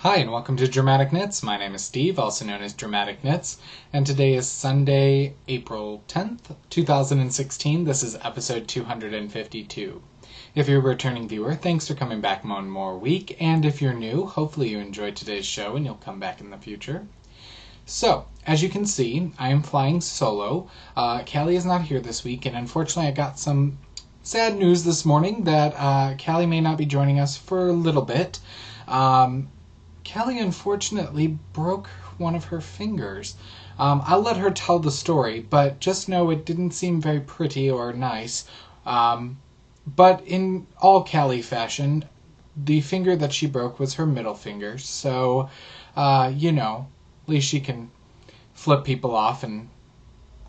Hi, and welcome to Dramatic Knits. My name is Steve, also known as Dramatic Knits, and today is Sunday, April 10th, 2016. This is episode 252. If you're a returning viewer, thanks for coming back one more week, and if you're new, hopefully you enjoyed today's show and you'll come back in the future. So, as you can see, I am flying solo. Callie is not here this week, and unfortunately I got some sad news this morning that Callie may not be joining us for a little bit. Callie unfortunately broke one of her fingers. I'll let her tell the story, but just know it didn't seem very pretty or nice. But in all Callie fashion, the finger that she broke was her middle finger, so, at least she can flip people off and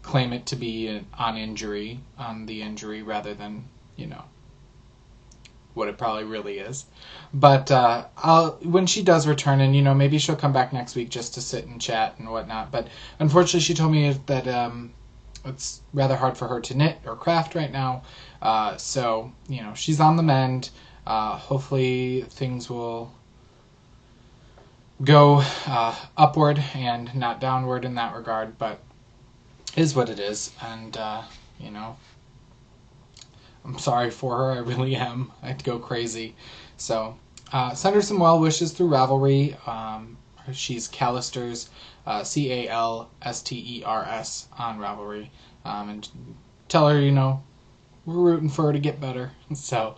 claim it to be on the injury, rather than, what it probably really is. But when she does return, and maybe she'll come back next week just to sit and chat and whatnot. But unfortunately, she told me that it's rather hard for her to knit or craft right now. So she's on the mend. Hopefully, things will go upward and not downward in that regard. But it is what it is, and I'm sorry for her. I really am. I'd go crazy. So, send her some well wishes through Ravelry. She's Calisters, Calsters on Ravelry. And tell her, we're rooting for her to get better. So,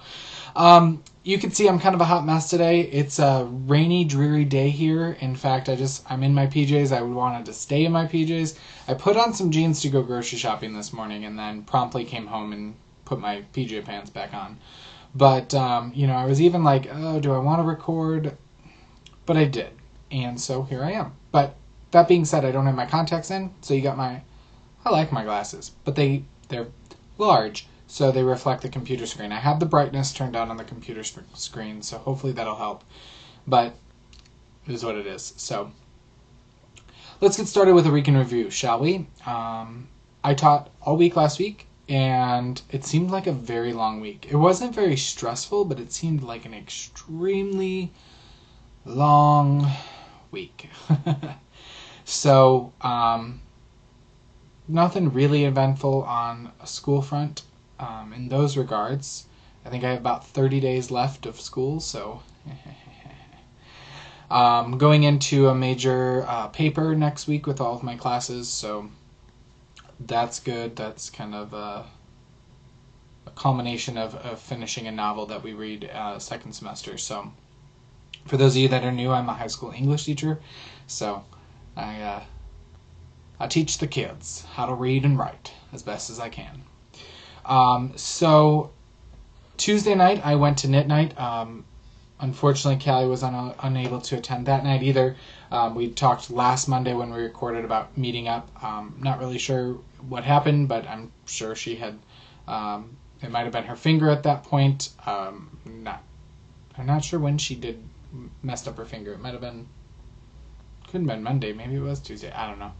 you can see I'm kind of a hot mess today. It's a rainy, dreary day here. In fact, I'm in my PJs. I wanted to stay in my PJs. I put on some jeans to go grocery shopping this morning and then promptly came home and put my PJ pants back on. But, I was even like, oh, do I want to record? But I did. And so here I am. But that being said, I don't have my contacts in, so I like my glasses, but they're large, so they reflect the computer screen. I have the brightness turned down on the computer screen, so hopefully that'll help. But it is what it is. So let's get started with a week in review, shall we? I taught all week last week, and it seemed like a very long week. It wasn't very stressful, but it seemed like an extremely long week. So, nothing really eventful on a school front in those regards. I think I have about 30 days left of school, so going into a major paper next week with all of my classes, so that's good. That's kind of a culmination of finishing a novel that we read second semester. So for those of you that are new, I'm a high school English teacher, so I teach the kids how to read and write as best as I can. So Tuesday night I went to knit night. Unfortunately, Callie was unable to attend that night either. We talked last Monday when we recorded about meeting up. Not really sure what happened, but I'm sure she had, it might have been her finger at that point. I'm not sure when she messed up her finger. It might have been, couldn't have been Monday. Maybe it was Tuesday. I don't know.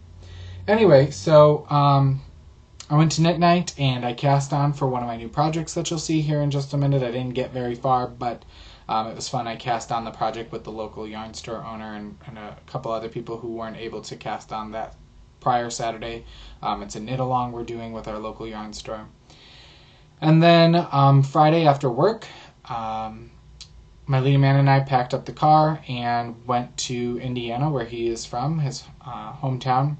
Anyway, so I went to knit night and I cast on for one of my new projects that you'll see here in just a minute. I didn't get very far, but it was fun. I cast on the project with the local yarn store owner and a couple other people who weren't able to cast on that prior Saturday. It's a knit along we're doing with our local yarn store. And then Friday after work, my leading man and I packed up the car and went to Indiana, where he is from, his hometown.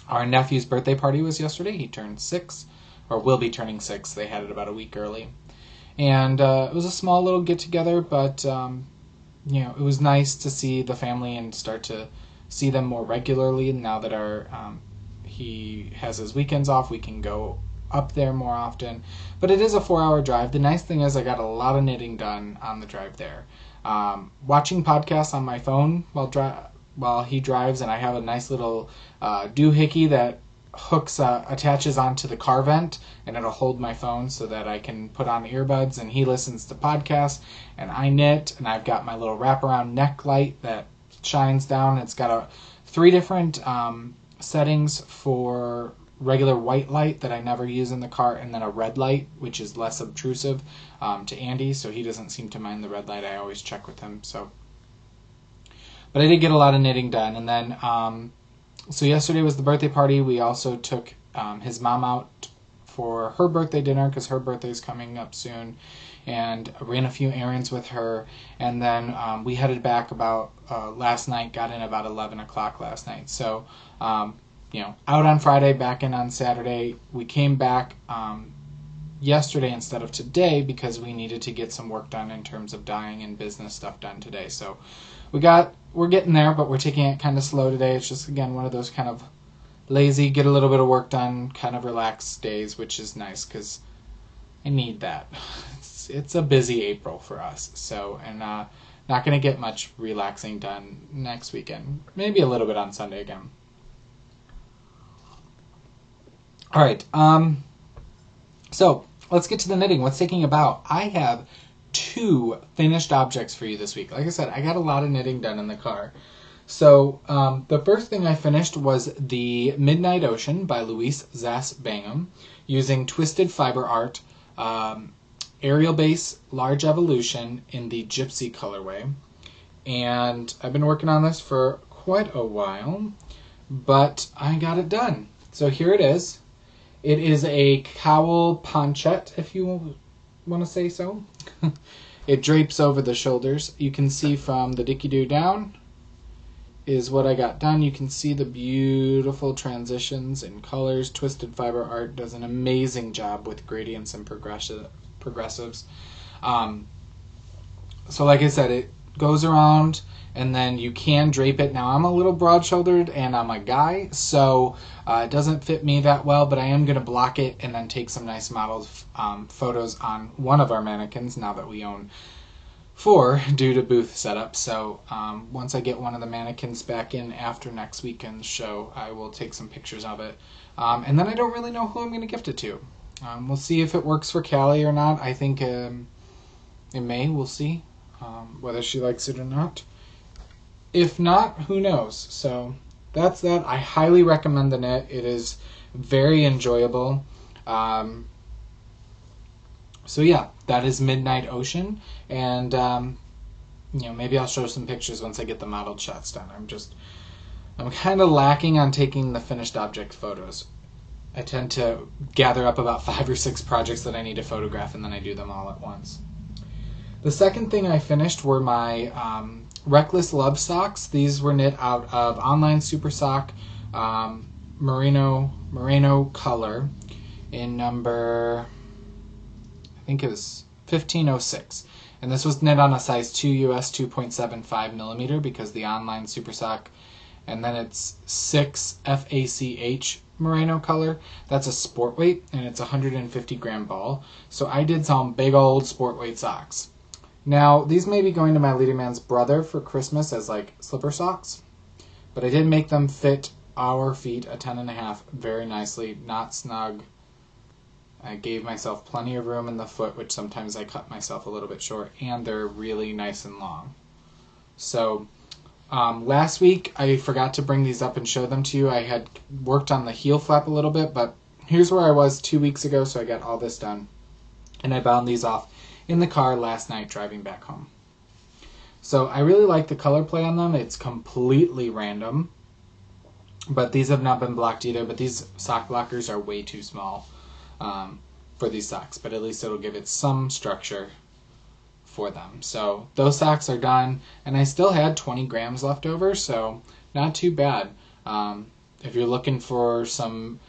Our nephew's birthday party was yesterday. He turned 6, or will be turning 6. They had it about a week early. And it was a small little get-together, but, it was nice to see the family and start to see them more regularly. Now that he has his weekends off, we can go up there more often. But it is a 4-hour drive. The nice thing is I got a lot of knitting done on the drive there. Watching podcasts on my phone while he drives, and I have a nice little doohickey that attaches onto the car vent, and it'll hold my phone so that I can put on earbuds, and he listens to podcasts, and I knit, and I've got my little wraparound neck light that shines down. It's got 3 different settings for regular white light that I never use in the car, and then a red light, which is less obtrusive to Andy, so he doesn't seem to mind the red light. I always check with him. So but I did get a lot of knitting done. And then, so yesterday was the birthday party. We also took his mom out for her birthday dinner because her birthday is coming up soon, and ran a few errands with her. And then we headed back about last night, got in about 11 o'clock last night. So, out on Friday, back in on Saturday. We came back yesterday instead of today because we needed to get some work done in terms of dyeing and business stuff done today. So we're getting there, but we're taking it kind of slow today. It's just, again, one of those kind of lazy, get a little bit of work done, kind of relaxed days, which is nice because I need that. It's a busy April for us. So, and not going to get much relaxing done next weekend. Maybe a little bit on Sunday again. All right. So let's get to the knitting. What's taking about? I have 2 finished objects for you this week. Like I said, I got a lot of knitting done in the car. So the first thing I finished was the Midnight Ocean by Louise Zass Bangham using Twisted Fiber Art, Aerial Base Large Evolution in the Gypsy colorway. And I've been working on this for quite a while, but I got it done. So here it is. It is a cowl ponchette, if you want to say so. It drapes over the shoulders. You can see from the Dicky-Doo down is what I got done. You can see the beautiful transitions and colors. Twisted Fiber Art does an amazing job with gradients and progressives. So like I said, it goes around and then you can drape it. Now I'm a little broad-shouldered and I'm a guy, so it doesn't fit me that well, but I am going to block it and then take some nice model photos on one of our mannequins now that we own 4 due to booth setup. So once I get one of the mannequins back in after next weekend's show, I will take some pictures of it. And then I don't really know who I'm going to gift it to. We'll see if it works for Callie or not. I think it may. We'll see whether she likes it or not. If not, who knows? So that's that. I highly recommend the knit. It is very enjoyable. So yeah, that is Midnight Ocean, and maybe I'll show some pictures once I get the modeled shots done. I'm kind of lacking on taking the finished object photos. I tend to gather up about 5 or 6 projects that I need to photograph, and then I do them all at once. The second thing I finished were my Reckless Love socks. These were knit out of Online Super Sock Merino color in number, I think it was 1506. And this was knit on a size 2 US 2.75 millimeter because the Online Super Sock, and then it's 6 FACH Merino color. That's a sport weight, and it's a 150 gram ball. So I did some big old sport weight socks. Now, these may be going to my leading man's brother for Christmas as like slipper socks, but I did make them fit our feet, a 10.5, very nicely, not snug. I gave myself plenty of room in the foot, which sometimes I cut myself a little bit short, and they're really nice and long. So last week I forgot to bring these up and show them to you. I had worked on the heel flap a little bit, but here's where I was 2 weeks ago, so I got all this done. And I bound these off in the car last night driving back home. So I really like the color play on them. It's completely random, but these have not been blocked either. But these sock blockers are way too small for these socks, but at least it'll give it some structure for them. So those socks are done, and I still had 20 grams left over, so not too bad. If you're looking for some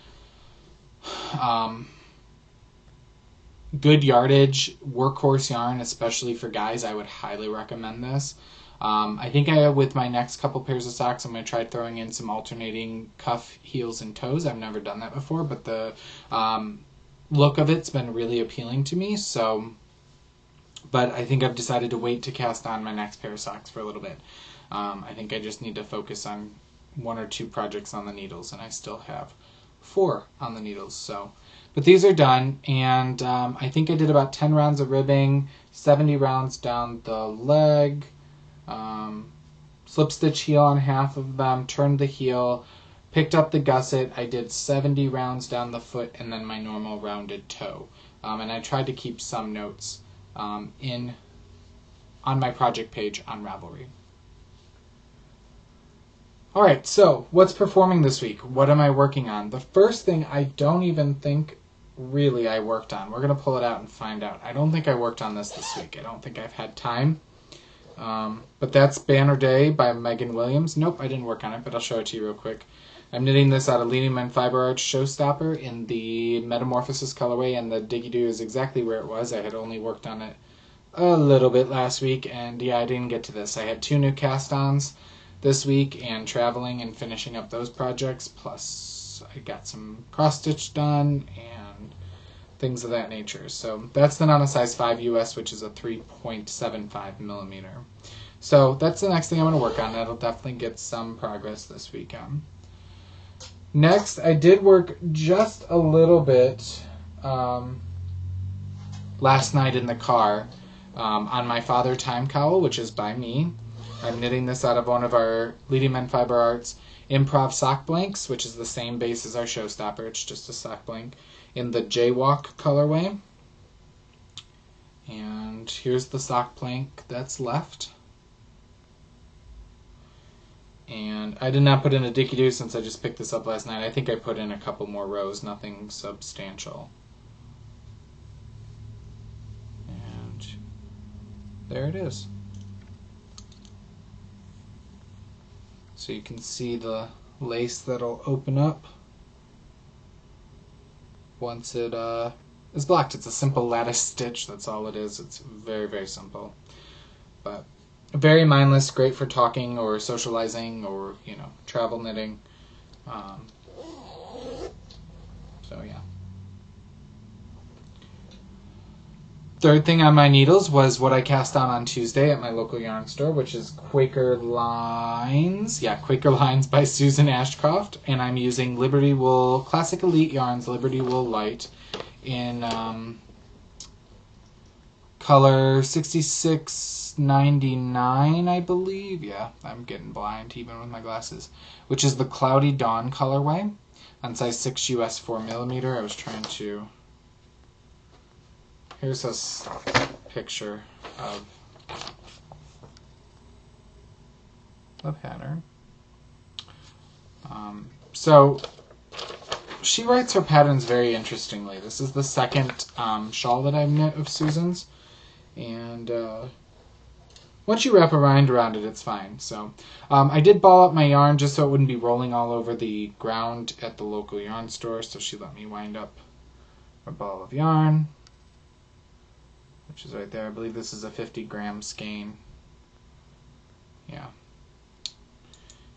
good yardage, workhorse yarn, especially for guys, I would highly recommend this. I think with my next couple pairs of socks, I'm going to try throwing in some alternating cuff, heels, and toes. I've never done that before, but the look of it's been really appealing to me. But I think I've decided to wait to cast on my next pair of socks for a little bit. I think I just need to focus on 1 or 2 projects on the needles, and I still have 4 on the needles. But these are done, and I think I did about 10 rounds of ribbing, 70 rounds down the leg, slip stitch heel on half of them, turned the heel, picked up the gusset. I did 70 rounds down the foot, and then my normal rounded toe. And I tried to keep some notes on my project page on Ravelry. All right, so what's performing this week? What am I working on? The first thing I don't even think really I worked on. We're going to pull it out and find out. I don't think I worked on this week. I don't think I've had time. But that's Banner Day by Megan Williams. Nope, I didn't work on it, but I'll show it to you real quick. I'm knitting this out of Leading Men Fiber Arts Showstopper in the Metamorphosis colorway, and the Diggy Doo is exactly where it was. I had only worked on it a little bit last week, and yeah, I didn't get to this. I had 2 new cast-ons this week, and traveling and finishing up those projects, plus I got some cross-stitch done, and things of that nature. So that's the Nana size 5 US, which is a 3.75 millimeter. So that's the next thing I'm going to work on. That'll definitely get some progress this week. Next, I did work just a little bit last night in the car on my Father Time Cowl, which is by me. I'm knitting this out of one of our Leading Men Fiber Arts Improv sock blanks, which is the same base as our Showstopper. It's just a sock blank in the Jaywalk colorway. And here's the sock blank that's left. And I did not put in a Dicky Doo since I just picked this up last night. I think I put in a couple more rows, nothing substantial. And there it is. So you can see the lace that'll open up once it is blocked. It's a simple lattice stitch, that's all it is. It's very, very simple. But very mindless, great for talking or socializing or, you know, travel knitting. So yeah. Third thing on my needles was what I cast on Tuesday at my local yarn store, which is Quaker Lines. Yeah, Quaker Lines by Susan Ashcroft. And I'm using Liberty Wool, Classic Elite Yarns, Liberty Wool Light in color 6699, I believe. Yeah, I'm getting blind even with my glasses. Which is the Cloudy Dawn colorway on size 6 US 4 millimeter. I was trying to... Here's a picture of the pattern. So she writes her patterns very interestingly. This is the second shawl that I've knit of Susan's, and once you wrap a rind around it, it's fine. So I did ball up my yarn just so it wouldn't be rolling all over the ground at the local yarn store, so she let me wind up a ball of yarn, which is right there. I believe this is a 50-gram skein. Yeah.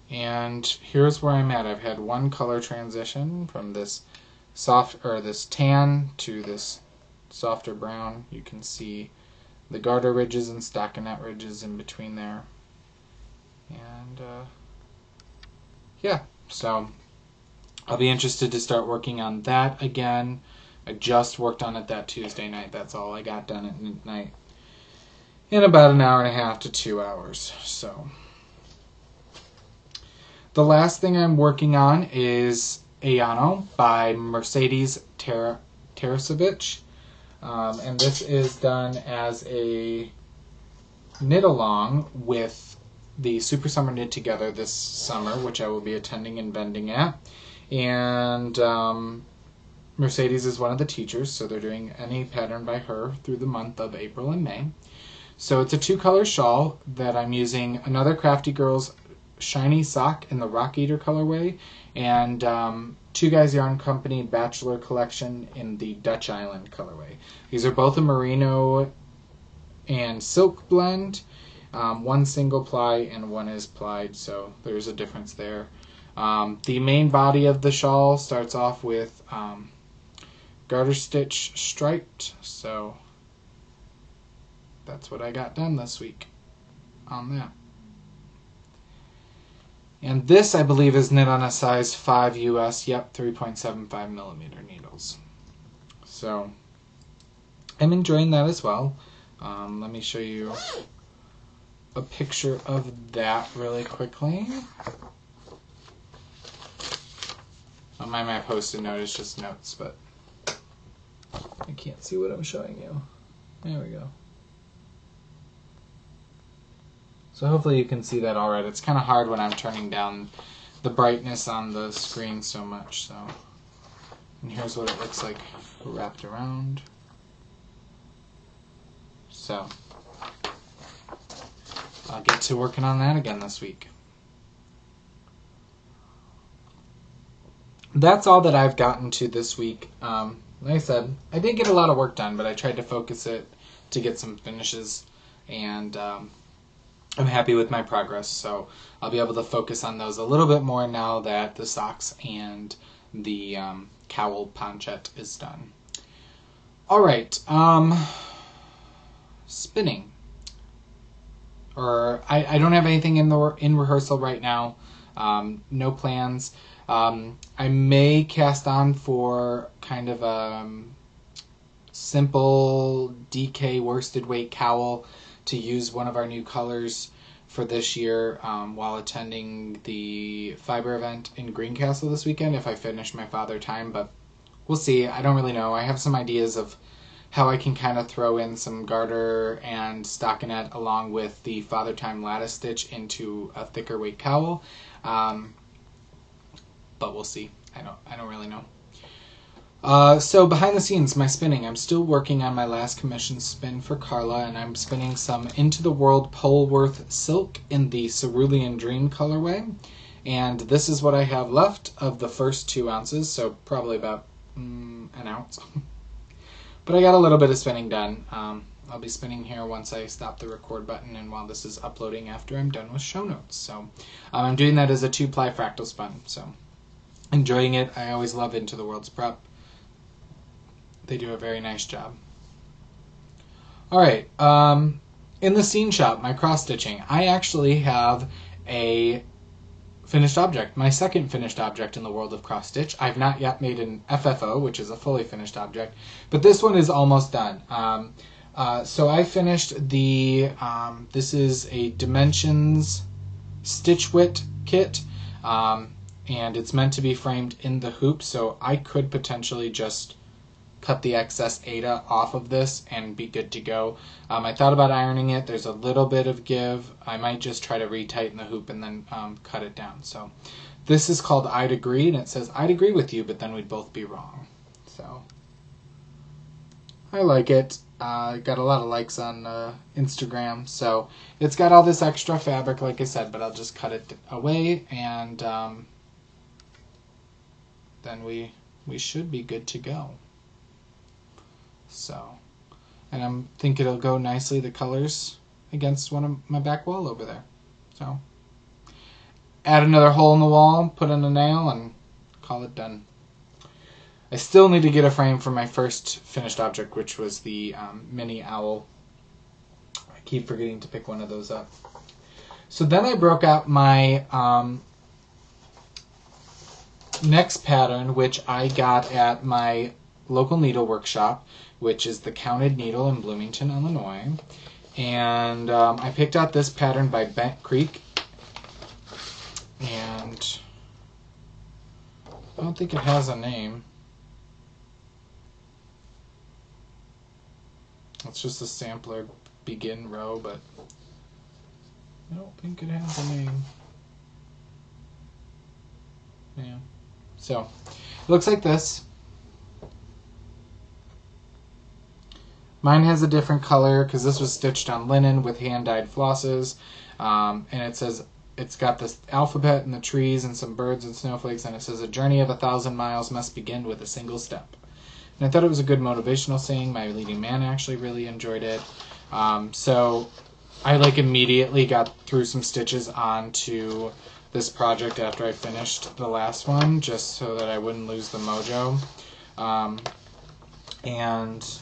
And here's where I'm at. I've had one color transition from this this tan to this softer brown. You can see the garter ridges and stockinette ridges in between there. And yeah, so I'll be interested to start working on that again. I just worked on it that Tuesday night. That's all I got done at midnight in about an hour and a half to 2 hours. So the last thing I'm working on is Ayano by Mercedes Tarasevich. And this is done as a knit along with the Super Summer Knit Together this summer, which I will be attending and vending at. And Mercedes is one of the teachers, so they're doing any pattern by her through the month of April and May. So it's a 2-color shawl that I'm using another Crafty Girls shiny sock in the Rock Eater colorway, and Two Guys Yarn Company Bachelor Collection in the Dutch Island colorway. These are both a merino and silk blend. One single ply and one is plied, so there's a difference there. The main body of the shawl starts off with garter stitch striped, so that's what I got done this week on that. And this, I believe, is knit on a size 5 US, yep, 3.75 millimeter needles. So I'm enjoying that as well. Let me show you a picture of that really quickly. On my post-it note is just notes, but I can't see what I'm showing you. There we go. So hopefully you can see that all right. It's kind of hard when I'm turning down the brightness on the screen so much. So, and here's what it looks like wrapped around. So I'll get to working on that again this week. That's all that I've gotten to this week. Like I said, I did get a lot of work done, but I tried to focus it to get some finishes, and I'm happy with my progress. So I'll be able to focus on those a little bit more now that the socks and the cowl ponchette is done. All right, spinning. I don't have anything in rehearsal right now. No plans. I may cast on for kind of a simple DK worsted weight cowl to use one of our new colors for this year while attending the fiber event in Greencastle this weekend if I finish my father time, but we'll see. I don't really know. I have some ideas of how I can kind of throw in some garter and stockinette along with the father time lattice stitch into a thicker weight cowl. But we'll see. I don't really know. So behind the scenes, my spinning. I'm still working on my last commission spin for Carla, and I'm spinning some Into the World Polworth silk in the Cerulean Dream colorway. And this is what I have left of the first 2 ounces, so probably about an ounce. But I got a little bit of spinning done. I'll be spinning here once I stop the record button and while this is uploading after I'm done with show notes. So I'm doing that as a 2-ply fractal spun. So enjoying it. I always love Into the World's prep. They do a very nice job. All right. In the scene shop, my cross stitching, I actually have a finished object, my second finished object in the world of cross stitch. I've not yet made an FFO, which is a fully finished object, but this one is almost done. So I finished the, this is a Dimensions Stitch Wit kit, and it's meant to be framed in the hoop, so I could potentially just cut the excess Aida off of this and be good to go. I thought about ironing it. There's a little bit of give. I might just try to retighten the hoop and then cut it down. So this is called I'd Agree, and it says, I'd agree with you, but then we'd both be wrong. So I like it. Got a lot of likes on Instagram. So it's got all this extra fabric, like I said, but I'll just cut it away, and then we should be good to go. So, and I think it'll go nicely, the colors, against one of my back wall over there. So, add another hole in the wall, put in a nail, and call it done. I still need to get a frame for my first finished object, which was the mini owl. I keep forgetting to pick one of those up. So then I broke out my next pattern, which I got at my local needle workshop, which is the Counted Needle in Bloomington, Illinois. And I picked out this pattern by Bent Creek. And I don't think it has a name. It's just a sampler begin row, but I don't think it has a name. Yeah. So, it looks like this. Mine has a different color because this was stitched on linen with hand-dyed flosses. And it says, it's got this alphabet and the trees and some birds and snowflakes, and it says, a journey of 1,000 miles must begin with a single step. And I thought it was a good motivational saying. My leading man actually really enjoyed it. So I immediately got through some stitches onto this project after I finished the last one, just so that I wouldn't lose the mojo. And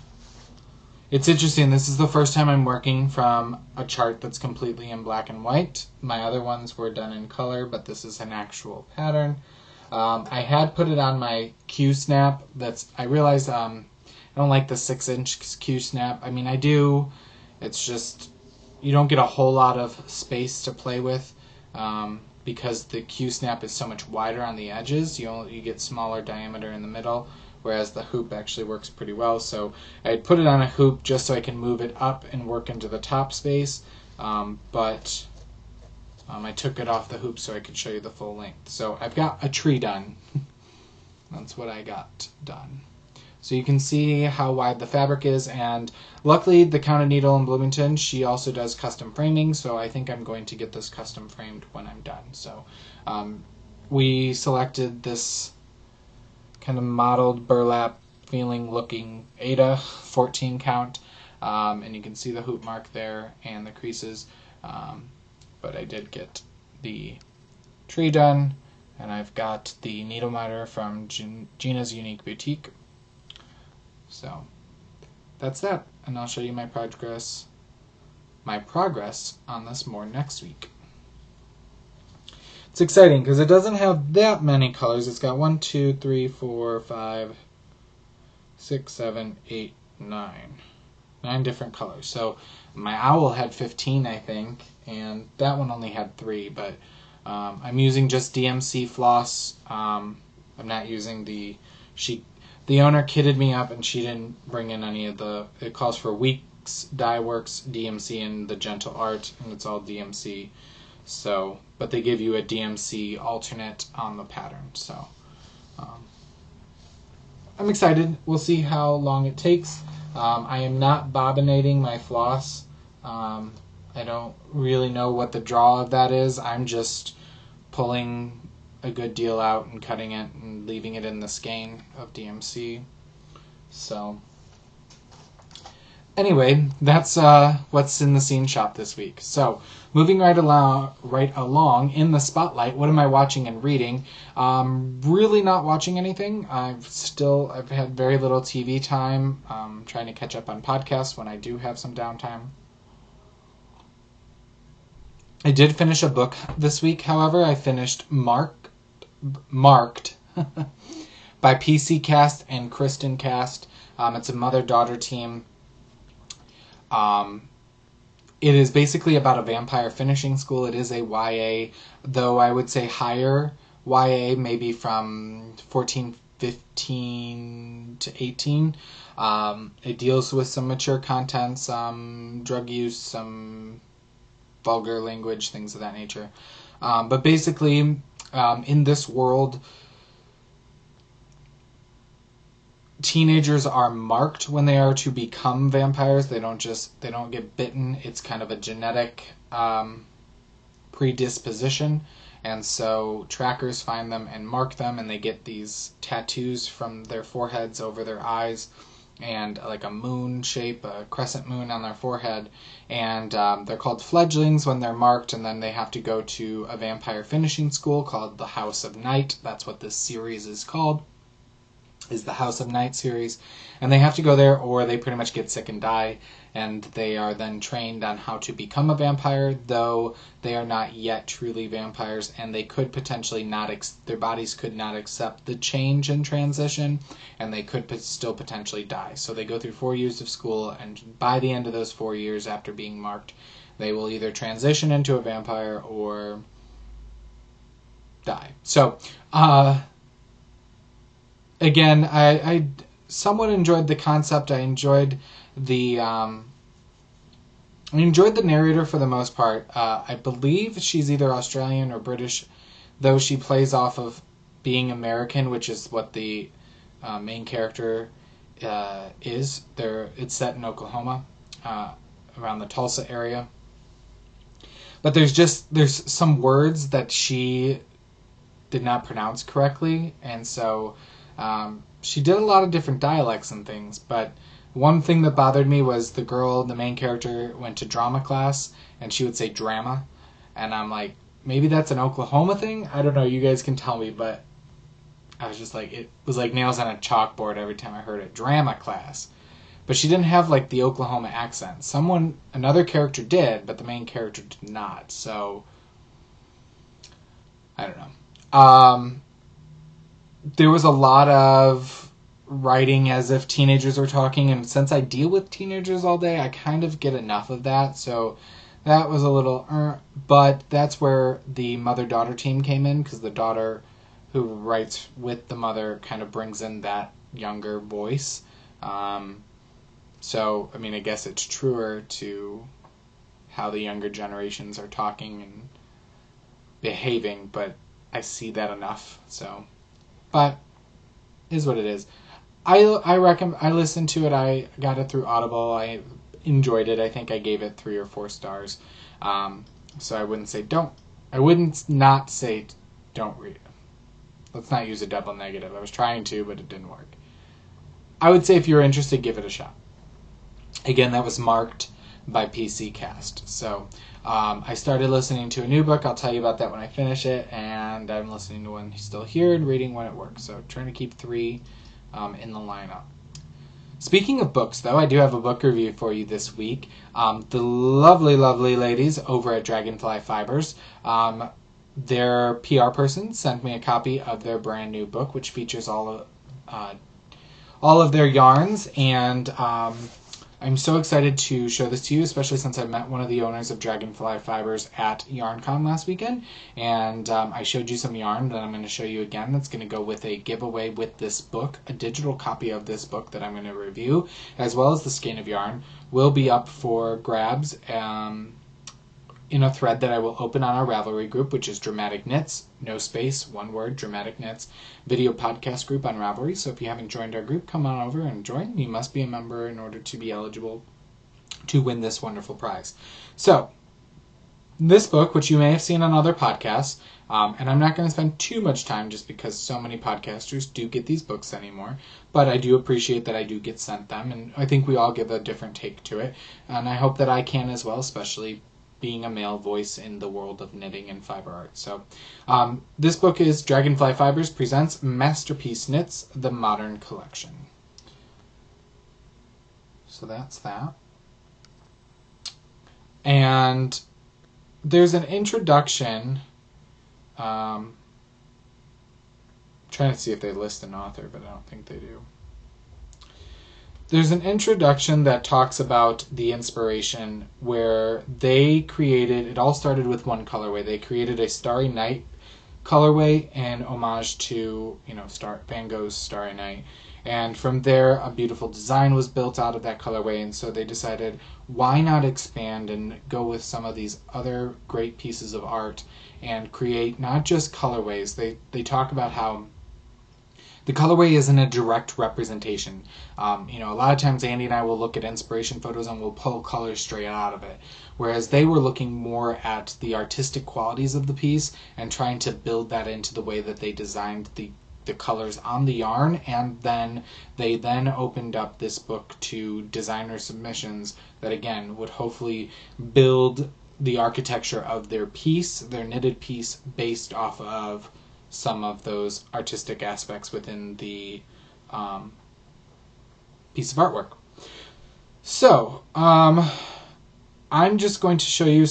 it's interesting, this is the first time I'm working from a chart that's completely in black and white. My other ones were done in color, but this is an actual pattern. I had put it on my Q-snap. I realized I don't like the 6-inch Q-snap. I mean, I do. It's just, you don't get a whole lot of space to play with because the Q-snap is so much wider on the edges. You get smaller diameter in the middle, whereas the hoop actually works pretty well. So I put it on a hoop just so I can move it up and work into the top space. But I took it off the hoop so I could show you the full length. So I've got a tree done. That's what I got done. So you can see how wide the fabric is, and luckily the Counted Needle in Bloomington, she also does custom framing, so I think I'm going to get this custom framed when I'm done. So we selected this kind of mottled burlap feeling looking Aida 14 count, and you can see the hoop mark there and the creases, but I did get the tree done, and I've got the needle miter from Gina's Unique Boutique. So that's that, and I'll show you my progress on this more next week. It's exciting because it doesn't have that many colors. It's got 1, 2, 3, 4, 5, 6, 7, 8, 9. 9 different colors. So my owl had 15, I think, and that one only had 3, but I'm using just DMC floss. I'm not using the owner kitted me up and she didn't bring in any of it calls for Weeks, Dye Works, DMC, and the Gentle Art, and it's all DMC. So, but they give you a DMC alternate on the pattern. So I'm excited. We'll see how long it takes. I am not bobbinating my floss. I don't really know what the draw of that is. I'm just pulling a good deal out and cutting it and leaving it in the skein of DMC. So anyway, that's what's in the scene shop this week. So moving right along in the spotlight, what am I watching and reading? Really not watching anything. I've had very little TV time. Trying to catch up on podcasts when I do have some downtime. I did finish a book this week, however. I finished Marked by PC Cast and Kristen Cast. It's a mother-daughter team. It is basically about a vampire finishing school. It is a YA, though I would say higher YA, maybe from 14, 15 to 18. It deals with some mature content, some drug use, some vulgar language, things of that nature. But basically, in this world, teenagers are marked when they are to become vampires. They don't get bitten. It's kind of a genetic predisposition, and so trackers find them and mark them, and they get these tattoos from their foreheads over their eyes, and like a moon shape, a crescent moon on their forehead, and they're called fledglings when they're marked, and then they have to go to a vampire finishing school called the House of Night. That's what this series is called, is the House of Night series, and they have to go there or they pretty much get sick and die, and they are then trained on how to become a vampire, though they are not yet truly vampires, and they could potentially their bodies could not accept the change and transition, and they could still potentially die. So they go through 4 years of school, and by the end of those 4 years after being marked, they will either transition into a vampire or die. So again, I somewhat enjoyed the concept. I enjoyed the narrator for the most part. I believe she's either Australian or British, though she plays off of being American, which is what the main character is. It's set in Oklahoma, around the Tulsa area. But there's some words that she did not pronounce correctly, and so she did a lot of different dialects and things, but one thing that bothered me was the main character, went to drama class, and she would say drama, and I'm like, maybe that's an Oklahoma thing? I don't know, you guys can tell me, but I was just like, it was like nails on a chalkboard every time I heard it. Drama class. But she didn't have, like, the Oklahoma accent. Another character did, but the main character did not, so I don't know. There was a lot of writing as if teenagers were talking, and since I deal with teenagers all day, I kind of get enough of that, so that was a little but that's where the mother-daughter team came in, because the daughter who writes with the mother kind of brings in that younger voice. So, I mean, I guess it's truer to how the younger generations are talking, and behaving, but I see that enough. So, but is what it is. I recommend. I listened to it. I got it through Audible. I enjoyed it. I think I gave it 3 or 4 stars. So I wouldn't say don't. I wouldn't not say don't read it. Let's not use a double negative. I was trying to, but it didn't work. I would say if you're interested, give it a shot. Again, that was marked by PC Cast. So I started listening to a new book. I'll tell you about that when I finish it. And I'm listening to one still here and reading when it works. So trying to keep 3 in the lineup. Speaking of books, though, I do have a book review for you this week. The lovely, lovely ladies over at Dragonfly Fibers, their PR person sent me a copy of their brand new book, which features all of their yarns, and I'm so excited to show this to you, especially since I met one of the owners of Dragonfly Fibers at YarnCon last weekend, and I showed you some yarn that I'm going to show you again that's going to go with a giveaway with this book. A digital copy of this book that I'm going to review, as well as the skein of yarn, will be up for grabs in a thread that I will open on our Ravelry group, which is Dramatic Knits, no space, one word, Dramatic Knits, video podcast group on Ravelry. So if you haven't joined our group, come on over and join. You must be a member in order to be eligible to win this wonderful prize. So, this book, which you may have seen on other podcasts, and I'm not going to spend too much time just because so many podcasters do get these books anymore, but I do appreciate that I do get sent them, and I think we all give a different take to it, and I hope that I can as well, especially being a male voice in the world of knitting and fiber art. So this book is Dragonfly Fibers presents Masterpiece Knits, the Modern Collection. So that's that. And there's an introduction. Trying to see if they list an author, but I don't think they do. There's an introduction that talks about the inspiration where they created, it all started with one colorway. They created a Starry Night colorway in homage to, Van Gogh's Starry Night. And from there, a beautiful design was built out of that colorway. And so they decided, why not expand and go with some of these other great pieces of art and create not just colorways. They talk about how the colorway isn't a direct representation. A lot of times Andy and I will look at inspiration photos and we'll pull colors straight out of it. Whereas they were looking more at the artistic qualities of the piece and trying to build that into the way that they designed the colors on the yarn. And then they opened up this book to designer submissions that, again, would hopefully build the architecture of their piece, their knitted piece, based off of some of those artistic aspects within the piece of artwork. So, I'm just going to show you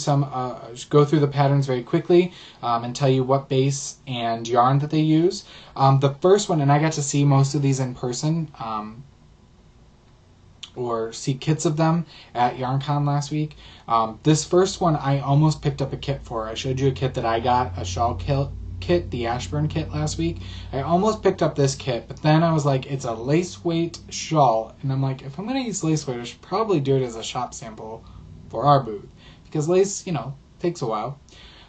go through the patterns very quickly and tell you what base and yarn that they use. The first one, and I got to see most of these in person, or see kits of them at YarnCon last week. This first one I almost picked up a kit for. I showed you a kit that I got, a shawl kit, the Ashburn kit last week. I almost picked up this kit, but then I was like, it's a lace weight shawl, and I'm like, if I'm going to use lace weight, I should probably do it as a shop sample for our booth, because lace, takes a while.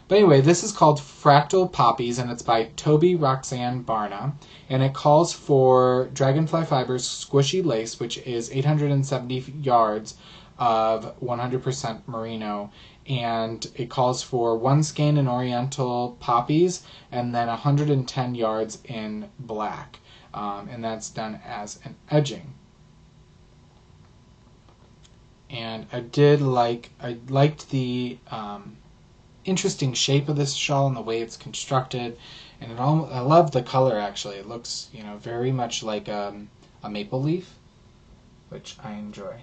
But anyway, this is called Fractal Poppies, and it's by Toby Roxanne Barna, and it calls for Dragonfly Fibers squishy lace, which is 870 yards of 100% merino, and it calls for 1 skein in oriental poppies and then 110 yards in black, and that's done as an edging. And I liked the interesting shape of this shawl and the way it's constructed, and I love the color. Actually, it looks very much like a maple leaf, which I enjoy.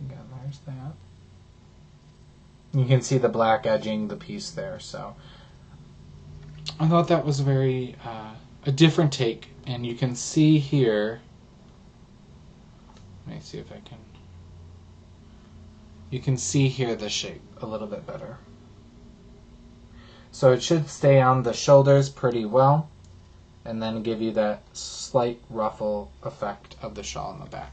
Again, there's that. You can see the black edging the piece there, so I thought that was very a different take, and you can see here. Let me see if I can. You can see here the shape a little bit better. So it should stay on the shoulders pretty well, and then give you that slight ruffle effect of the shawl in the back.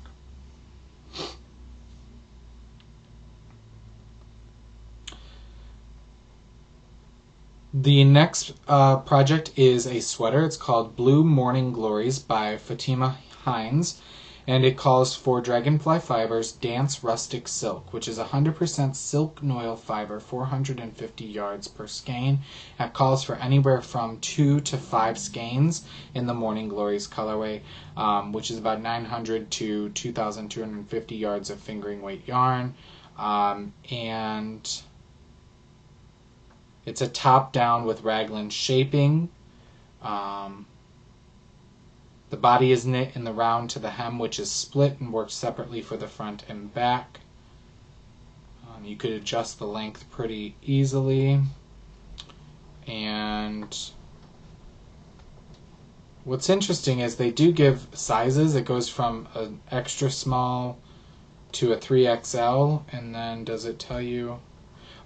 The next project is a sweater. It's called Blue Morning Glories by Fatima Hines, and it calls for Dragonfly Fibers Dance Rustic Silk, which is 100% silk noil fiber, 450 yards per skein. It calls for anywhere from 2 to 5 skeins in the Morning Glories colorway, which is about 900 to 2,250 yards of fingering weight yarn, and it's a top down with raglan shaping. The body is knit in the round to the hem, which is split and works separately for the front and back. You could adjust the length pretty easily. And what's interesting is they do give sizes. It goes from an extra small to a 3XL, and then does it tell you?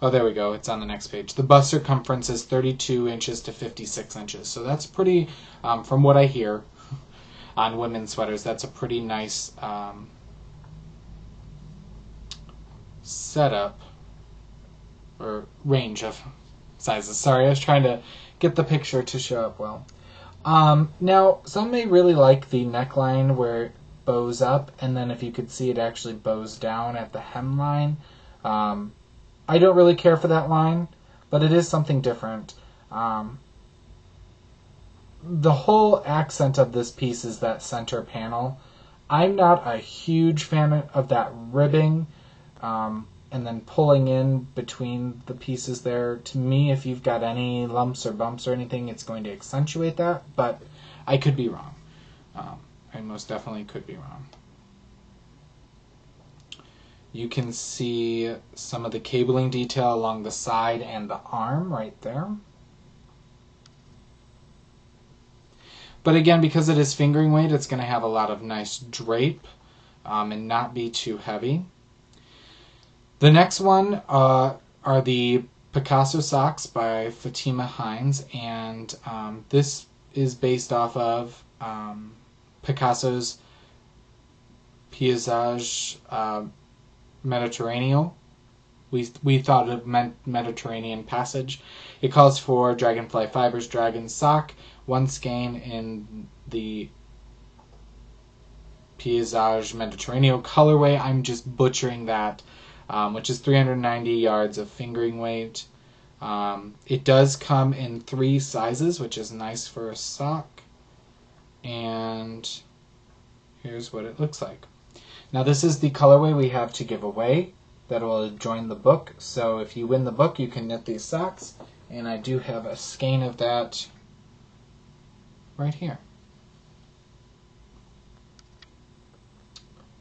Oh, there we go. It's on the next page. The bust circumference is 32 inches to 56 inches. So that's pretty, from what I hear on women's sweaters, that's a pretty nice setup or range of sizes. Sorry, I was trying to get the picture to show up well. Now, some may really like the neckline where it bows up, and then if you could see, it actually bows down at the hemline. I don't really care for that line, but it is something different. The whole accent of this piece is that center panel. I'm not a huge fan of that ribbing and then pulling in between the pieces there. To me, if you've got any lumps or bumps or anything, it's going to accentuate that, but I could be wrong. I most definitely could be wrong. You can see some of the cabling detail along the side and the arm right there. But again, because it is fingering weight, it's going to have a lot of nice drape and not be too heavy. The next one are the Picasso socks by Fatima Hines, and this is based off of Picasso's Paysage Mediterranean. We thought it meant Mediterranean Passage. It calls for Dragonfly Fibers Dragon Sock, 1 skein in the Paysage Mediterranean colorway. I'm just butchering that, which is 390 yards of fingering weight. It does come in 3 sizes, which is nice for a sock. And here's what it looks like. Now this is the colorway we have to give away that will join the book. So if you win the book, you can knit these socks. And I do have a skein of that right here.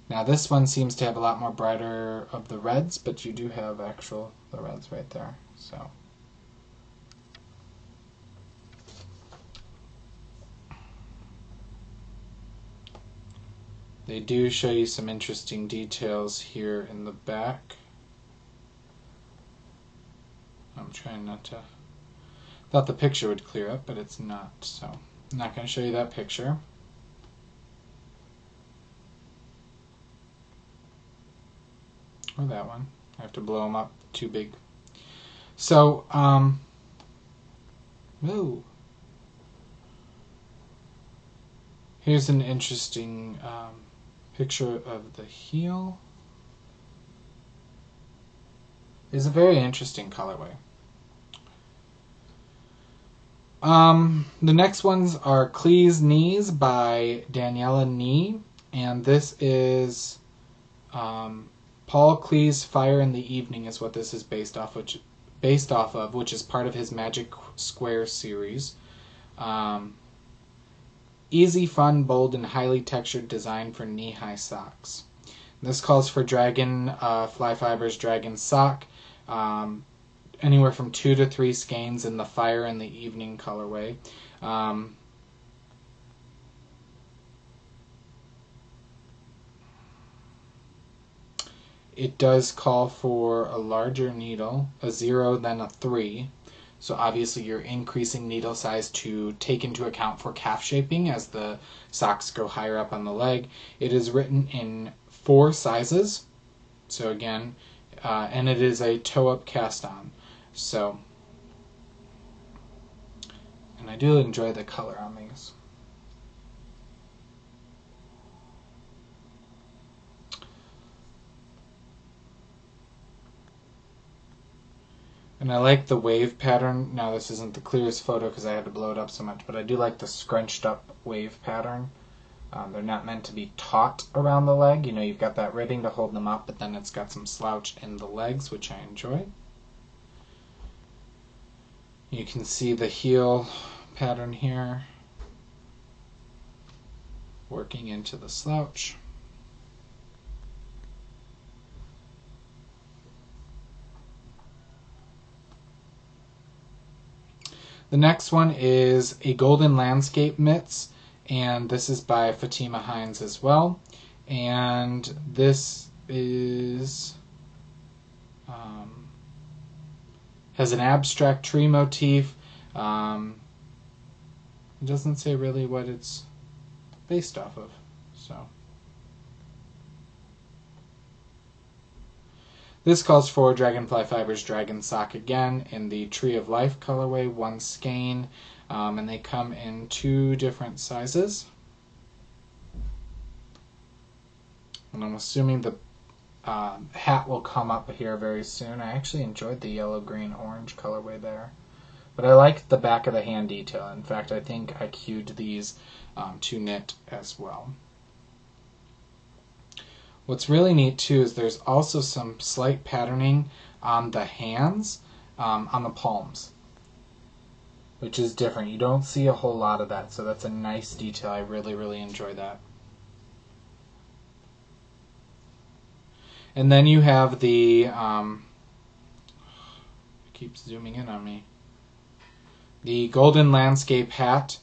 Now this one seems to have a lot more brighter of the reds, but you do have the reds right there. So they do show you some interesting details here in the back. I'm trying not to... Thought the picture would clear up, but it's not, so I'm not going to show you that picture. Or that one. I have to blow them up too big. So, whoa. Here's an interesting picture of the heel. It's a very interesting colorway. The next ones are Clee's Knees by Daniela Nee, and this is Paul Klee's Fire in the Evening is what this is based off of, which is part of his Magic Square series. Easy, fun, bold, and highly textured design for knee-high socks. This calls for Dragon Fly Fibers Dragon Sock. Anywhere from 2 to 3 skeins in the Fire in the Evening colorway. It does call for a larger needle, a 0 then a 3. So obviously you're increasing needle size to take into account for calf shaping as the socks go higher up on the leg. It is written in 4 sizes. So again, and it is a toe-up cast-on. So And I do enjoy the color on these. And I like the wave pattern. Now this isn't the clearest photo because I had to blow it up so much, but I do like the scrunched up wave pattern. They're not meant to be taut around the leg. You know, you've got that ribbing to hold them up, but then it's got some slouch in the legs, which I enjoy. You can see the heel pattern here working into the slouch. The next one is a Golden Landscape Mitts, and this is by Fatima Hines as well. And this is has an abstract tree motif. It doesn't say really what it's based off of. So this calls for Dragonfly Fibers Dragon Sock again in the Tree of Life colorway, one skein, and they come in 2 different sizes. And I'm assuming the hat will come up here very soon. I actually enjoyed the yellow, green, orange colorway there. But I like the back of the hand detail. In fact, I think I cued these to knit as well. What's really neat too is there's also some slight patterning on the hands, on the palms, which is different. You don't see a whole lot of that, so that's a nice detail. I really, really enjoy that. And then you have the, it keeps zooming in on me, the Golden Landscape Hat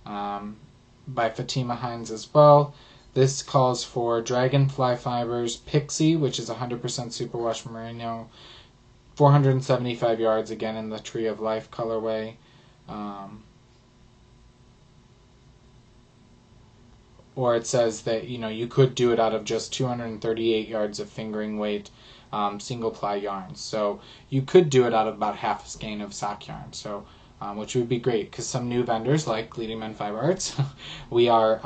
by Fatima Hines as well. This calls for Dragonfly Fibers Pixie, which is 100% superwash merino, 475 yards, again in the Tree of Life colorway. Or it says that, you know, you could do it out of just 238 yards of fingering weight single ply yarn. So you could do it out of about half a skein of sock yarn. So which would be great because some new vendors like Leading Men Fiber Arts, we are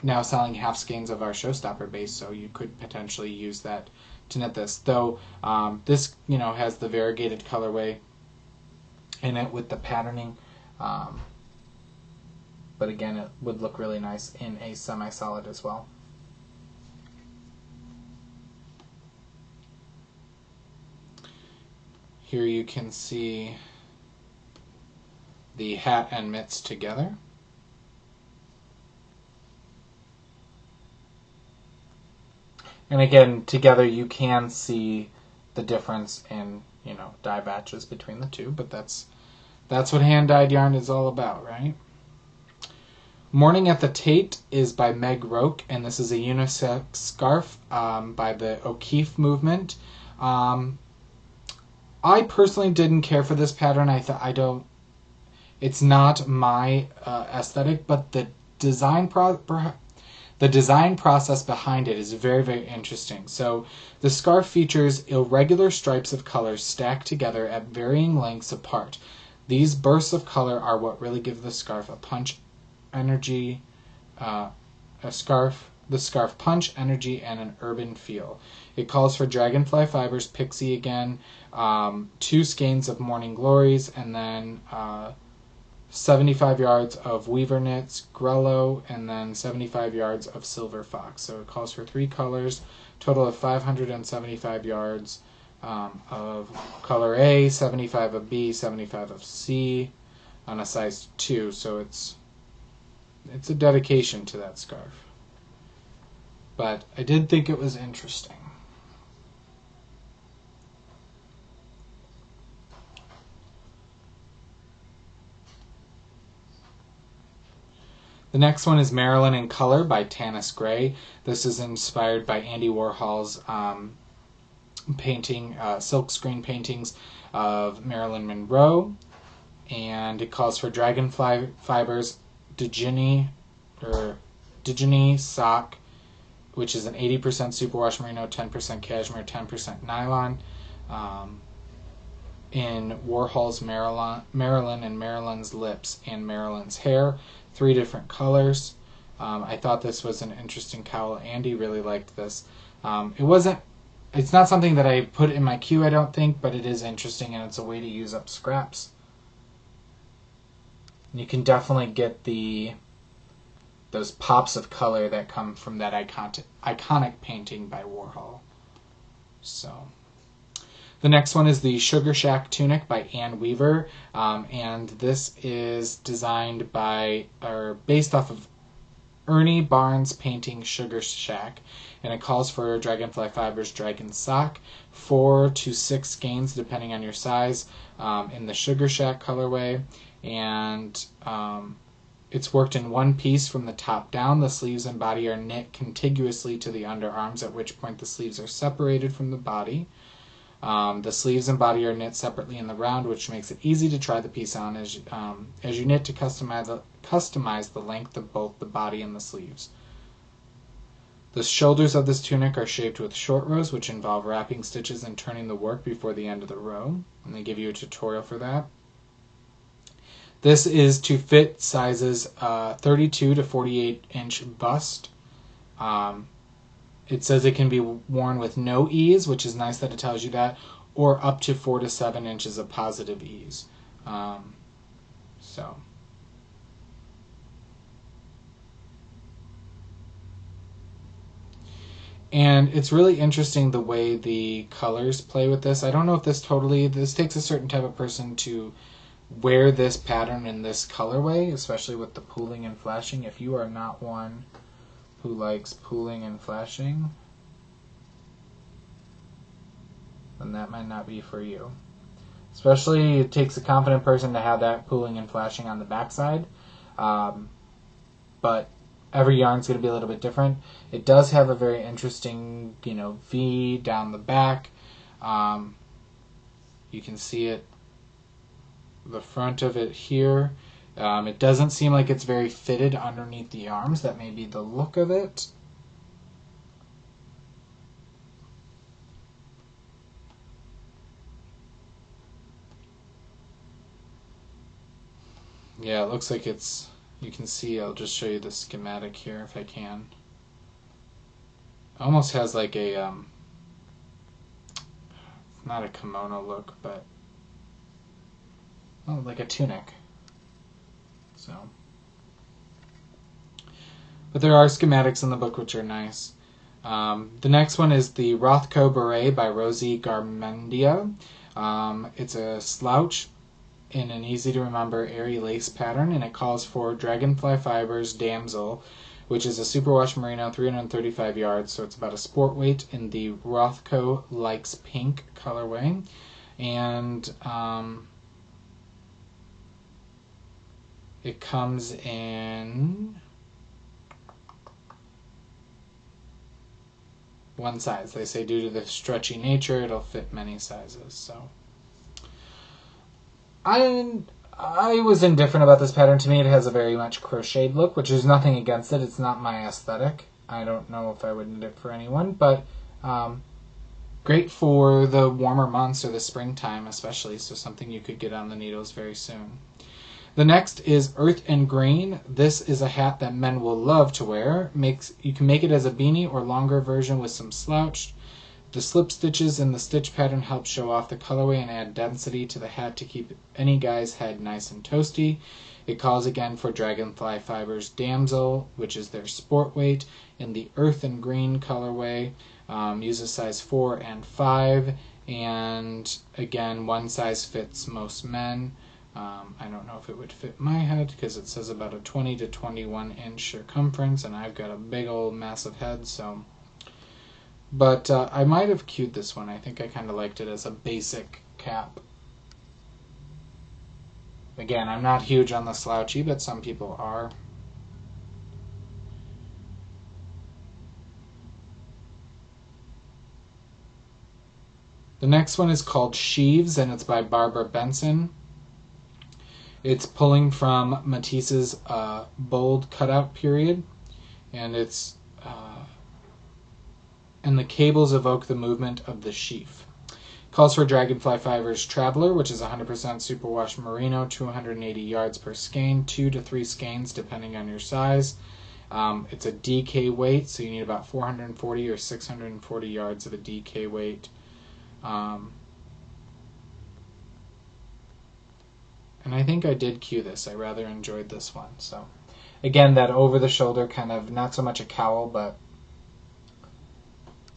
now selling half skeins of our Showstopper base, so you could potentially use that to knit this. Though this, you know, has the variegated colorway in it with the patterning, but again, it would look really nice in a semi-solid as well. Here you can see the hat and mitts together. And again, together you can see the difference in, you know, dye batches between the two, but that's what hand-dyed yarn is all about, right? Morning at the Tate is by Meg Roke, and this is a unisex scarf by the O'Keefe movement. I personally didn't care for this pattern. It's not my aesthetic, but the design process behind it is very, very interesting. So the scarf features irregular stripes of color stacked together at varying lengths apart. These bursts of color are what really give the scarf a punch, energy, the scarf punch, energy, and an urban feel. It calls for Dragonfly Fibers Pixie again, 2 skeins of Morning Glories, and then 75 yards of Weaver Knits, Grello, and then 75 yards of Silver Fox. So it calls for 3 colors, total of 575 yards of color A, 75 of B, 75 of C, on a size 2. So it's a dedication to that scarf. But I did think it was interesting. The next one is Marilyn in Color by Tanis Gray. This is inspired by Andy Warhol's painting, silkscreen paintings of Marilyn Monroe. And it calls for Dragonfly Fibers Digini sock, which is an 80% superwash merino, 10% cashmere, 10% nylon. in Warhol's Marilyn and Marilyn's Lips and Marilyn's Hair, 3 different colors. I thought this was an interesting cowl. Andy really liked this. It's not something that I put in my queue, I don't think, but it is interesting, and it's a way to use up scraps. And you can definitely get those pops of color that come from that iconic painting by Warhol. So, the next one is the Sugar Shack Tunic by Ann Weaver, and this is designed based off of Ernie Barnes' painting Sugar Shack, and it calls for Dragonfly Fibers Dragon Sock, 4 to 6 skeins depending on your size, in the Sugar Shack colorway, and it's worked in one piece from the top down. The sleeves and body are knit contiguously to the underarms, at which point the sleeves are separated from the body. The sleeves and body are knit separately in the round, which makes it easy to try the piece on as you knit to customize the length of both the body and the sleeves. The shoulders of this tunic are shaped with short rows, which involve wrapping stitches and turning the work before the end of the row, and they give you a tutorial for that. This is to fit sizes 32 to 48 inch bust. It says it can be worn with no ease, which is nice that it tells you that, or up to 4 to 7 inches of positive ease. And it's really interesting the way the colors play with this. I don't know if this takes a certain type of person to wear this pattern in this colorway, especially with the pooling and flashing. If you are not one who likes pooling and flashing, then that might not be for you. Especially, it takes a confident person to have that pooling and flashing on the backside. But every yarn's going to be a little bit different. It does have a very interesting, V down the back. You can see it, the front of it here. It doesn't seem like it's very fitted underneath the arms. That may be the look of it. Yeah, it looks like it's, you can see, I'll just show you the schematic here if I can. It almost has like a, not a kimono look, but like a tunic. So, but there are schematics in the book which are nice. The next one is the Rothko Beret by Rosie Garmendia. It's a slouch in an easy to remember airy lace pattern, and it calls for Dragonfly Fibers Damsel, which is a superwash merino, 335 yards, so it's about a sport weight in the Rothko Likes Pink colorway. And it comes in one size. They say due to the stretchy nature, it'll fit many sizes. So I was indifferent about this pattern. To me, it has a very much crocheted look, which is nothing against it. It's not my aesthetic. I don't know if I would knit it for anyone, but great for the warmer months or the springtime especially, so something you could get on the needles very soon. The next is Earth and Green. This is a hat that men will love to wear. You can make it as a beanie or longer version with some slouch. The slip stitches in the stitch pattern help show off the colorway and add density to the hat to keep any guy's head nice and toasty. It calls again for Dragonfly Fibers Damsel, which is their sport weight, in the Earth and Green colorway. Uses size 4 and 5, and again, one size fits most men. I don't know if it would fit my head because it says about a 20 to 21 inch circumference, and I've got a big old massive head, so. But I might have queued this one. I think I kind of liked it as a basic cap. Again, I'm not huge on the slouchy, but some people are. The next one is called Sheaves, and it's by Barbara Benson. It's pulling from Matisse's bold cutout period, and and the cables evoke the movement of the sheaf. Calls for Dragonfly Fibers Traveler, which is 100% superwash merino, 280 yards per skein, 2 to 3 skeins depending on your size. It's a DK weight, so you need about 440 or 640 yards of a DK weight. And I think I did cue this. I rather enjoyed this one. So, again, that over-the-shoulder kind of, not so much a cowl, but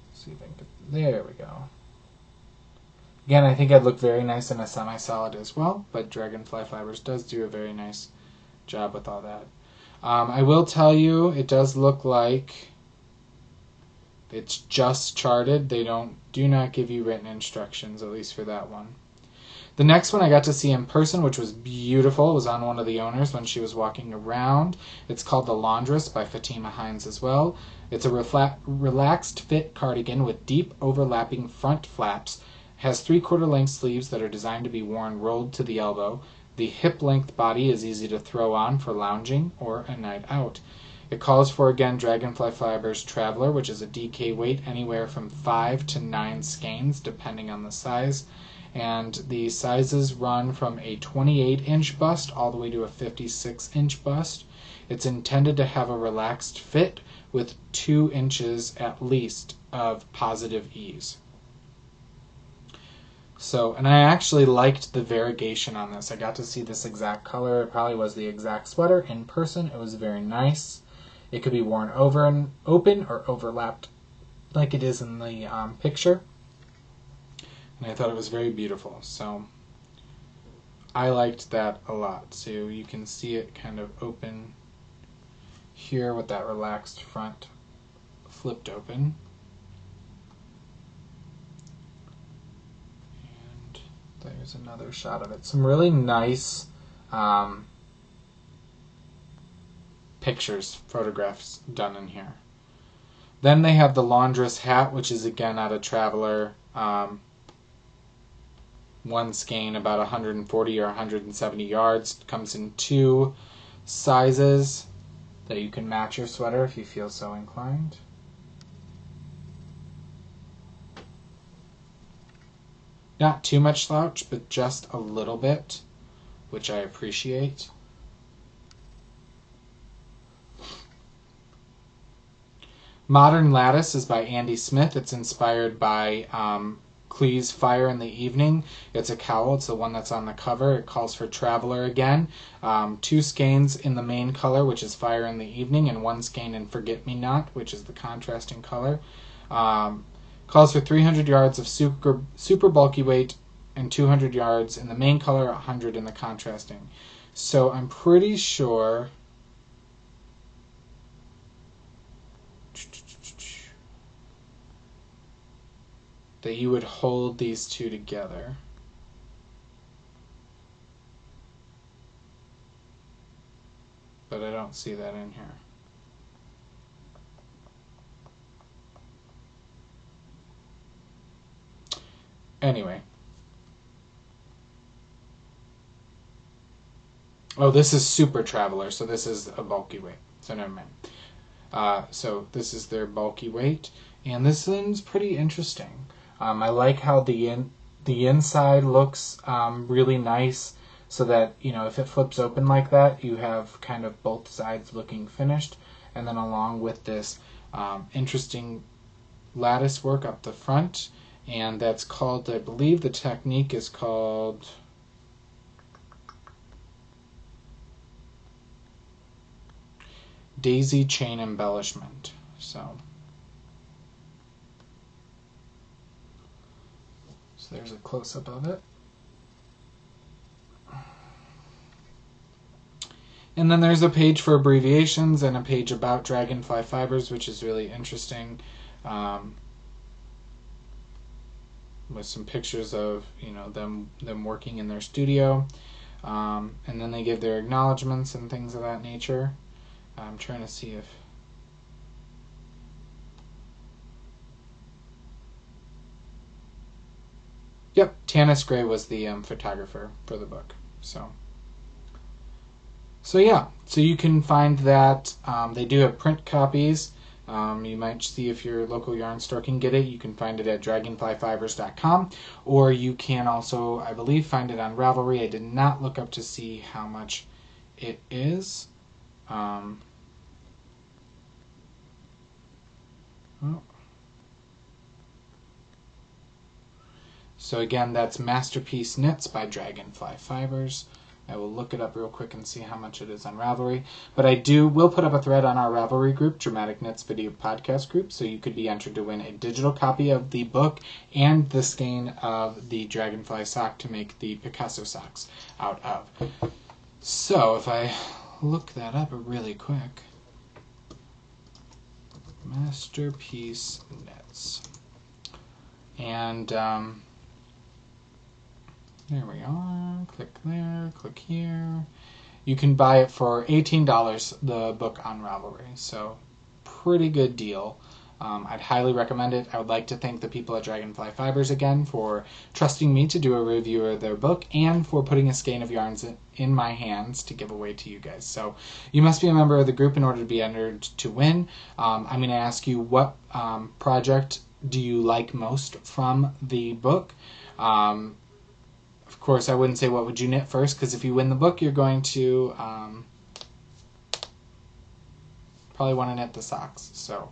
let's see if I can get, there we go. Again, I think I'd look very nice in a semi-solid as well, but Dragonfly Fibers does do a very nice job with all that. I will tell you, it does look like it's just charted. They do not give you written instructions, at least for that one. The next one I got to see in person, which was beautiful. It was on one of the owners when she was walking around. It's called The Laundress by Fatima Hines as well. It's a relaxed fit cardigan with deep overlapping front flaps. It has 3/4 length sleeves that are designed to be worn rolled to the elbow. The hip-length body is easy to throw on for lounging or a night out. It calls for, again, Dragonfly Fibers Traveler, which is a DK weight anywhere from 5 to 9 skeins, depending on the size. And the sizes run from a 28-inch bust all the way to a 56-inch bust. It's intended to have a relaxed fit with 2 inches at least of positive ease. So, and I actually liked the variegation on this. I got to see this exact color. It probably was the exact sweater in person. It was very nice. It could be worn over and open or overlapped like it is in the picture. And I thought it was very beautiful. So I liked that a lot. So you can see it kind of open here with that relaxed front flipped open. There's another shot of it. Some really nice photographs done in here. Then they have the Laundress hat, which is again out of Traveler. One skein, about 140 or 170 yards. It comes in 2 sizes that you can match your sweater if you feel so inclined. Not too much slouch, but just a little bit, which I appreciate. Modern Lattice is by Andy Smith. It's inspired by Clee's Fire in the Evening. It's a cowl. It's the one that's on the cover. It calls for Traveler again. 2 skeins in the main color, which is Fire in the Evening, and 1 skein in Forget Me Not, which is the contrasting color. Calls for 300 yards of super bulky weight and 200 yards in the main color, 100 in the contrasting. So I'm pretty sure that you would hold these two together. But I don't see that in here. Anyway. Oh, this is Super Traveler, so this is a bulky weight. So never mind. So this is their bulky weight, and this one's pretty interesting. I like how the inside looks really nice, so that, you know, if it flips open like that, you have kind of both sides looking finished, and then along with this interesting lattice work up the front. And that's called, I believe the technique is called daisy chain embellishment. So there's a close-up of it. And then there's a page for abbreviations and a page about Dragonfly Fibers, which is really interesting. With some pictures of, you know, them working in their studio, and then they give their acknowledgments and things of that nature. I'm trying to see if yep, Tanis Gray was the photographer for the book. So yeah, so you can find that they do have print copies. You might see if your local yarn store can get it. You can find it at dragonflyfibers.com, or you can also, I believe, find it on Ravelry. I did not look up to see how much it is. Oh. So again, that's Masterpiece Knits by Dragonfly Fibers. I will look it up real quick and see how much it is on Ravelry. But will put up a thread on our Ravelry group, Dramatic Knits Video Podcast group, so you could be entered to win a digital copy of the book and the skein of the Dragonfly sock to make the Picasso socks out of. So if I look that up really quick, Masterpiece Knits. And there we are. Click there, click here. You can buy it for $18, the book on Ravelry. So, pretty good deal. I'd highly recommend it. I would like to thank the people at Dragonfly Fibers again for trusting me to do a review of their book and for putting a skein of yarns in my hands to give away to you guys. So, you must be a member of the group in order to be entered to win. I'm going to ask you what project do you like most from the book. Of course, I wouldn't say what would you knit first, because if you win the book, you're going to probably want to knit the socks. So,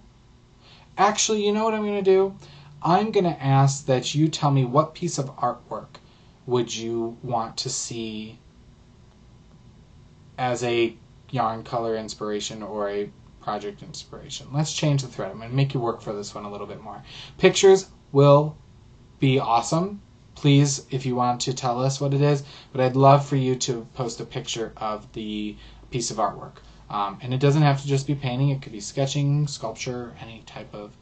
actually, you know what I'm going to do? I'm going to ask that you tell me what piece of artwork would you want to see as a yarn color inspiration or a project inspiration. Let's change the thread. I'm going to make you work for this one a little bit more. Pictures will be awesome. Please, if you want to tell us what it is, but I'd love for you to post a picture of the piece of artwork. And it doesn't have to just be painting. It could be sketching, sculpture, any type of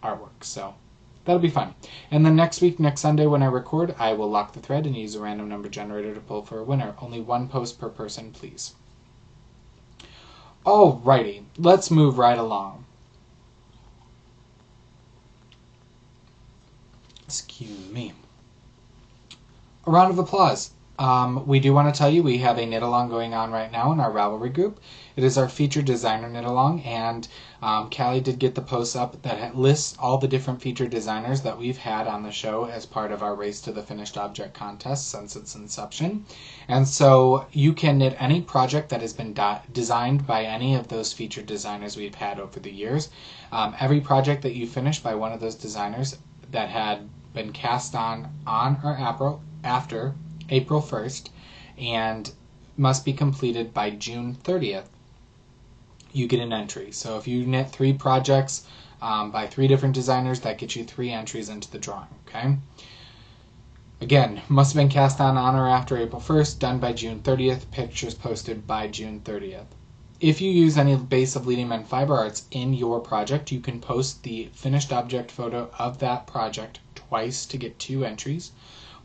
artwork. So that'll be fun. And then next week, next Sunday when I record, I will lock the thread and use a random number generator to pull for a winner. Only one post per person, please. Alrighty, let's move right along. Excuse me. A round of applause. We do want to tell you we have a knit along going on right now in our Ravelry group. It is our featured designer knit along, and Callie did get the post up that lists all the different featured designers that we've had on the show as part of our Race to the Finished Object contest since its inception. And so you can knit any project that has been designed by any of those featured designers we've had over the years. Every project that you finish by one of those designers that had been cast on or after April 1st and must be completed by June 30th, you get an entry. So if you knit 3 projects by 3 different designers, that gets you 3 entries into the drawing, okay? Again, must have been cast on or after April 1st, done by June 30th, pictures posted by June 30th. If you use any base of Leading Men Fiber Arts in your project, you can post the finished object photo of that project twice to get 2 entries.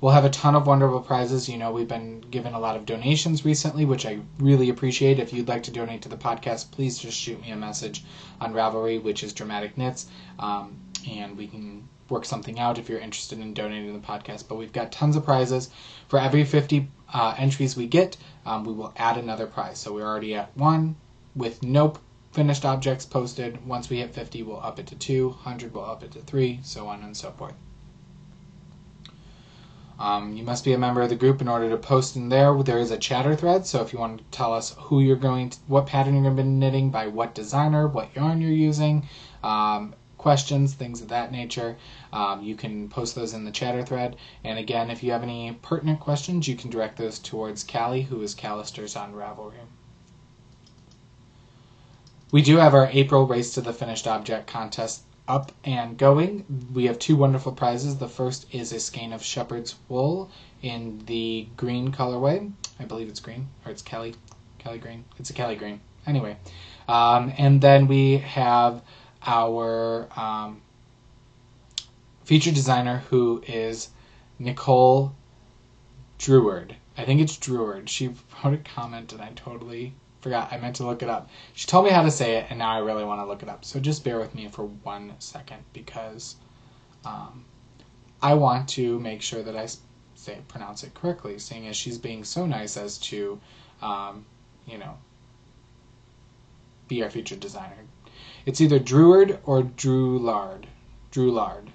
We'll have a ton of wonderful prizes. You know, we've been given a lot of donations recently, which I really appreciate. If you'd like to donate to the podcast, please just shoot me a message on Ravelry, which is Dramatic Knits, and we can work something out if you're interested in donating to the podcast. But we've got tons of prizes. For every 50 entries we get, we will add another prize. So we're already at 1 with no finished objects posted. Once we hit 50, we'll up it to 2. 100, we'll up it to 3, so on and so forth. You must be a member of the group in order to post in there. There is a chatter thread, so if you want to tell us what pattern you're going to be knitting, by what designer, what yarn you're using, questions, things of that nature, you can post those in the chatter thread. And again, if you have any pertinent questions, you can direct those towards Callie, who is Callisters on Ravelry. We do have our April Race to the Finished Object contest up and going. We have 2 wonderful prizes. The first is a skein of shepherd's wool in the green colorway. I believe it's green, or it's Kelly green. It's a Kelly green. Anyway, and then we have our featured designer, who is Nicole Druard. I think it's Druard. She wrote a comment and I totally forgot. I meant to look it up. She told me how to say it, and now I really want to look it up. So just bear with me for 1 second, because I want to make sure that I pronounce it correctly, seeing as she's being so nice as to, be our featured designer. It's either Druard or Drulard. Drulard.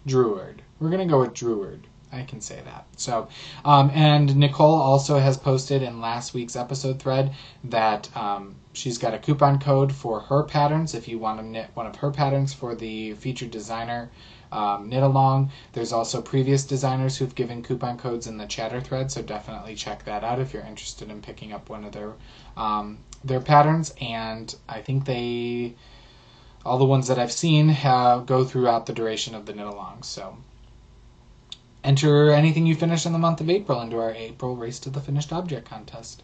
Druard. We're going to go with Druard. I can say that. So, and Nicole also has posted in last week's episode thread that she's got a coupon code for her patterns. If you want to knit one of her patterns for the featured designer knit along, there's also previous designers who've given coupon codes in the chatter thread, so definitely check that out if you're interested in picking up one of their patterns. And I think all the ones that I've seen go throughout the duration of the knit along. So enter anything you finish in the month of April into our April Race to the Finished Object contest.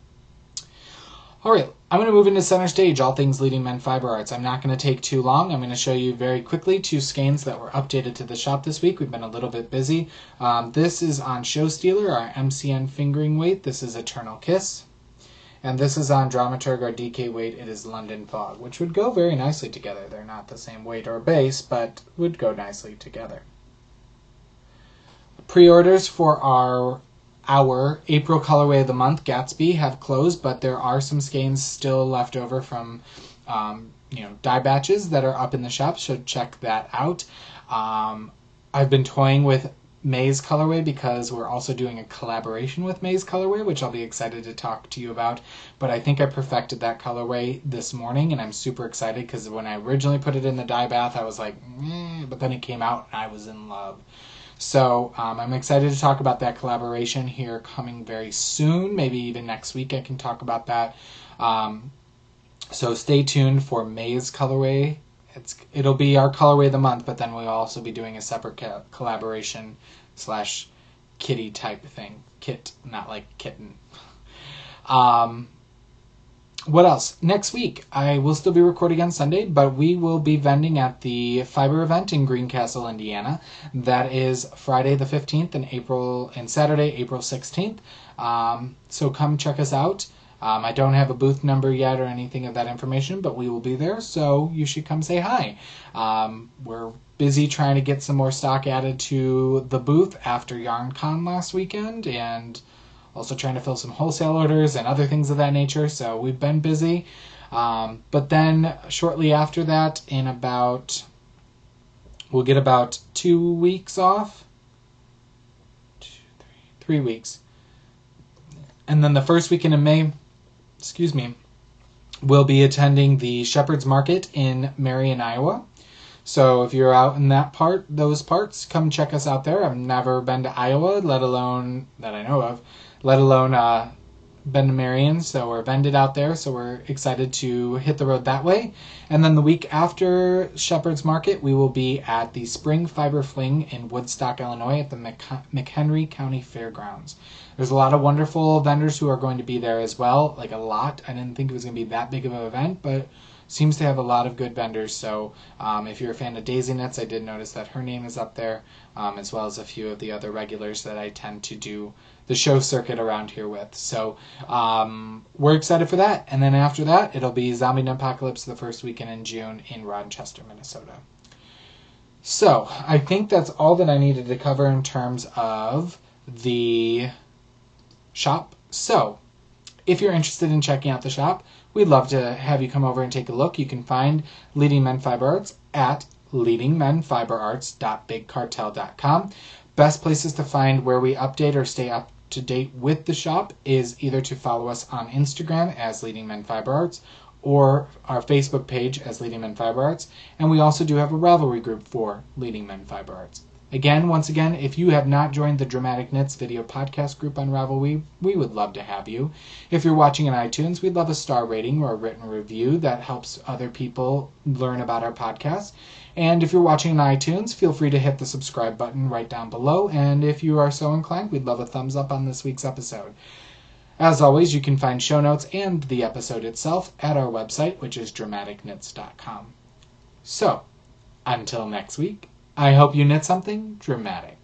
All right, I'm going to move into center stage, all things Leading Men Fiber Arts. I'm not going to take too long. I'm going to show you very quickly 2 skeins that were updated to the shop this week. We've been a little bit busy. This is on Show Stealer, our MCN fingering weight. This is Eternal Kiss. And this is on Dramaturg, our DK weight. It is London Fog, which would go very nicely together. They're not the same weight or base, but would go nicely together. Pre-orders for our April colorway of the month, Gatsby, have closed, but there are some skeins still left over from dye batches that are up in the shop, so check that out. I've been toying with May's colorway because we're also doing a collaboration with May's colorway, which I'll be excited to talk to you about. But I think I perfected that colorway this morning, and I'm super excited because when I originally put it in the dye bath, I was like, but then it came out and I was in love. So I'm excited to talk about that collaboration here coming very soon. Maybe even next week I can talk about that. So stay tuned for May's colorway. It'll be our colorway of the month, but then we'll also be doing a separate collaboration / kitty type thing. Kit, not like kitten. What else? Next week, I will still be recording on Sunday, but we will be vending at the Fiber event in Greencastle, Indiana. That is Friday the 15th and Saturday, April 16th. So come check us out. I don't have a booth number yet or anything of that information, but we will be there, so you should come say hi. We're busy trying to get some more stock added to the booth after YarnCon last weekend, and also trying to fill some wholesale orders and other things of that nature, so we've been busy. But then shortly after that, we'll get about 2 weeks off. 3 weeks. And then the first weekend in May, we'll be attending the Shepherd's Market in Marion, Iowa. So if you're out in those parts, come check us out there. I've never been to Iowa, let alone that I know of, let alone been to Marion, so we're vended out there, so we're excited to hit the road that way. And then the week after Shepherd's Market, we will be at the Spring Fiber Fling in Woodstock, Illinois at the McHenry County Fairgrounds. There's a lot of wonderful vendors who are going to be there as well, like a lot. I didn't think it was going to be that big of an event, but seems to have a lot of good vendors. So if you're a fan of Daisy Knits, I did notice that her name is up there, as well as a few of the other regulars that I tend to do the show circuit around here with. So we're excited for that. And then after that, it'll be Zombie Knitpocalypse the first weekend in June in Rochester, Minnesota. So I think that's all that I needed to cover in terms of the shop. So if you're interested in checking out the shop, we'd love to have you come over and take a look. You can find Leading Men Fiber Arts at leadingmenfiberarts.bigcartel.com. Best places to find where we update or stay up to date with the shop is either to follow us on Instagram as Leading Men Fiber Arts or our Facebook page as Leading Men Fiber Arts. And we also do have a Ravelry group for Leading Men Fiber Arts. Once again, if you have not joined the Dramatic Knits video podcast group on Ravelry, we would love to have you. If you're watching on iTunes, we'd love a star rating or a written review that helps other people learn about our podcast. And if you're watching on iTunes, feel free to hit the subscribe button right down below. And if you are so inclined, we'd love a thumbs up on this week's episode. As always, you can find show notes and the episode itself at our website, which is dramaticknits.com. So, until next week, I hope you knit something dramatic.